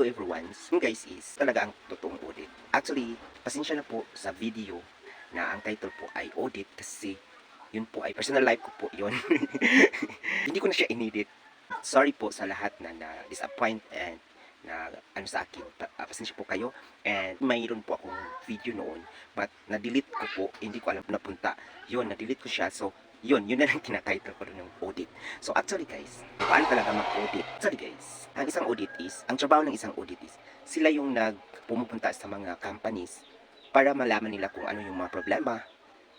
Hello everyone, yun guys is talaga ang totoong audit. Actually, pasensya na po sa video na ang title po ay audit kasi yun po ay personal life ko po yun. Hindi ko na siya inedit. Sorry po sa lahat na na-disappoint and na ano sa akin. Pasensya po kayo. And mayroon po akong video noon but na-delete ko po. Hindi ko alam napunta. Yun, na-delete ko siya. So, yun na lang tinatitle ko doon ng audit. So actually guys, paano talaga mag-audit? Actually guys, ang trabaho ng isang audit is, sila yung pumupunta sa mga companies para malaman nila kung ano yung mga problema,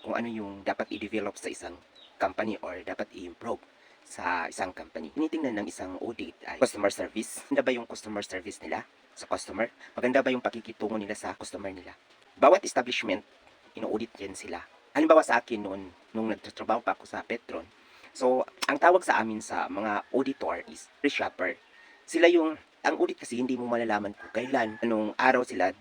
kung ano yung dapat i-develop sa isang company or dapat i-improve sa isang company. Tinitingnan ng isang audit ay customer service. Maganda ba yung customer service nila sa customer? Maganda ba yung pakikitungo nila sa customer nila? Bawat establishment, ino-audit yan sila. Halimbawa sa akin noon, nung nagtatrabaho pa ako sa Petron, so ang tawag sa amin sa mga auditor is reshopper. Sila ang audit kasi hindi mo malalaman kung kailan, anong araw sila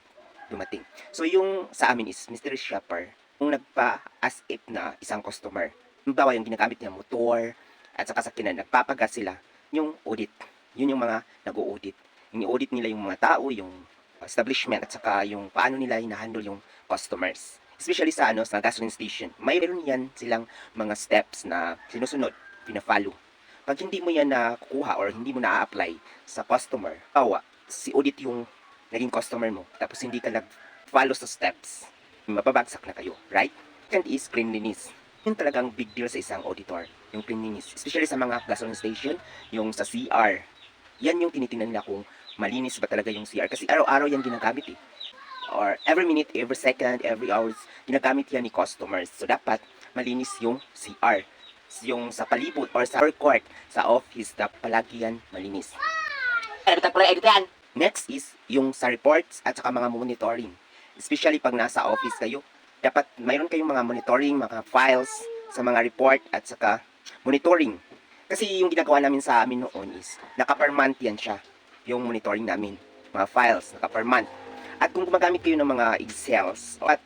dumating. So yung sa amin is mystery shopper, yung nagpa-as if na isang customer. Halimbawa yung ginagamit niya motor, at saka sakyanan, nagpapagas sila, yung audit. Yun yung mga nag-audit. Yung audit nila yung mga tao, yung establishment, at saka yung paano nila hinahandle yung customers. Especially sa sa gasoline station. Mayroon yan silang mga steps na sinusunod, pina-follow. Pag hindi mo yan nakukuha or hindi mo na-apply sa customer, si audit yung naging customer mo, tapos hindi ka nag-follow sa steps, mababagsak na kayo, right? Second is cleanliness. Yun talagang big deal sa isang auditor, yung cleanliness. Especially sa mga gasoline station, yung sa CR. Yan yung tinitingnan nila kung malinis ba talaga yung CR. Kasi araw-araw yan ginagamit or every minute, every second, every hours, ginagamit yan ni customers. So, dapat malinis yung CR. Yung sa palibot or sa court, sa office, dapat palagi yan malinis. Next is yung sa reports at saka mga monitoring. Especially pag nasa office kayo, dapat mayroon kayong mga monitoring, mga files sa mga report at saka monitoring. Kasi yung ginagawa namin sa amin noon is, naka-per month yan siya. Yung monitoring namin, mga files, naka-per month. At kung gumagamit kayo ng mga Excels at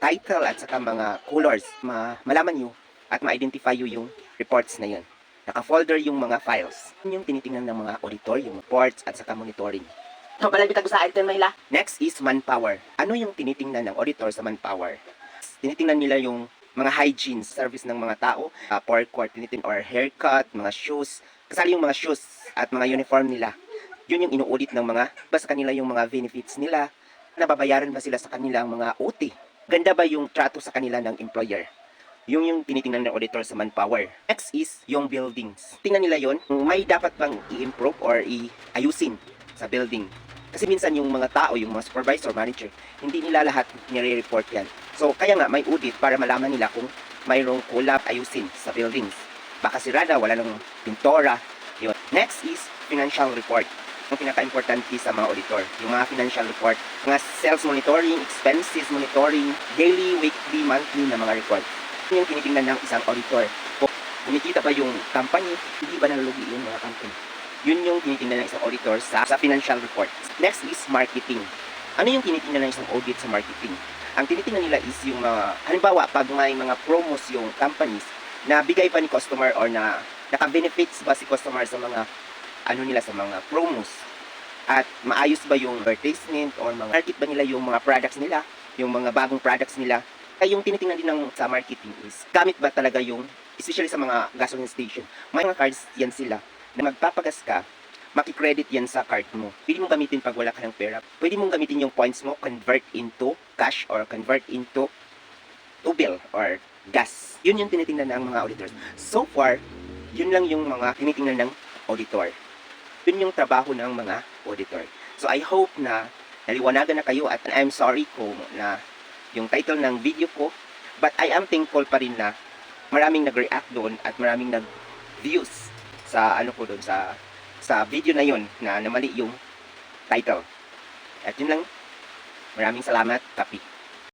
title at saka mga colors, malaman nyo at ma-identify nyo yung reports na yun. Naka-folder yung mga files. Yun yung tinitingnan ng mga auditor, yung reports at saka monitoring. Next is manpower. Ano yung tinitingnan ng auditor sa manpower? Tinitingnan nila yung mga hygiene, service ng mga tao, forecourt, or haircut, mga shoes. Kasali yung mga shoes at mga uniform nila. Yun yung ino-audit ng mga, sa kanila yung mga benefits nila, nababayaran ba sila sa kanilang mga OT? Ganda ba yung trato sa kanila ng employer? Yung tinitingnan ng auditor sa manpower. Next is yung buildings. Tingnan nila yon, may dapat bang i-improve or i-ayusin sa building. Kasi minsan yung mga tao, yung mga supervisor, manager, hindi nila lahat nire-report yan. So kaya nga may audit para malaman nila kung mayroong kulang ayusin sa buildings. Baka sirada, wala nang pintora. Yun. Next is financial report. Yung pinaka-importante sa mga auditor, yung mga financial report, mga sales monitoring, expenses monitoring, daily, weekly, monthly na mga report. Yun yung tinitingnan ng isang auditor. Kung kumikita ba yung company, hindi ba nalugi yung mga company. Yun yung tinitingnan ng isang auditor sa financial report. Next is marketing. Ano yung tinitingnan ng isang audit sa marketing? Ang tinitingnan nila is yung halimbawa, pag may mga promos yung companies, na bigay pa ni customer or na naka-benefits ba si customer sa mga sa mga promos, at maayos ba yung advertisement or mga market ba nila yung mga products nila, yung mga bagong products nila. Kaya yung tinitingnan din sa marketing is, gamit ba talaga yung, especially sa mga gasoline station, may mga cards yan sila, na magpapagas ka, makikredit yan sa card mo. Pwede mong gamitin pag wala ka ng pera. Pwede mong gamitin yung points mo, convert into cash or convert into bill or gas. Yun yung tinitingnan ng mga auditors. So far, yun lang yung mga tinitingnan ng auditor. Yun yung trabaho ng mga auditor. So I hope na naliwanagan na kayo at I'm sorry kung na yung title ng video ko, but I am thankful pa rin na maraming nag-react doon at maraming nag-views sa ko doon sa video na yun na mali yung title. At yun lang. Maraming salamat, Kapi.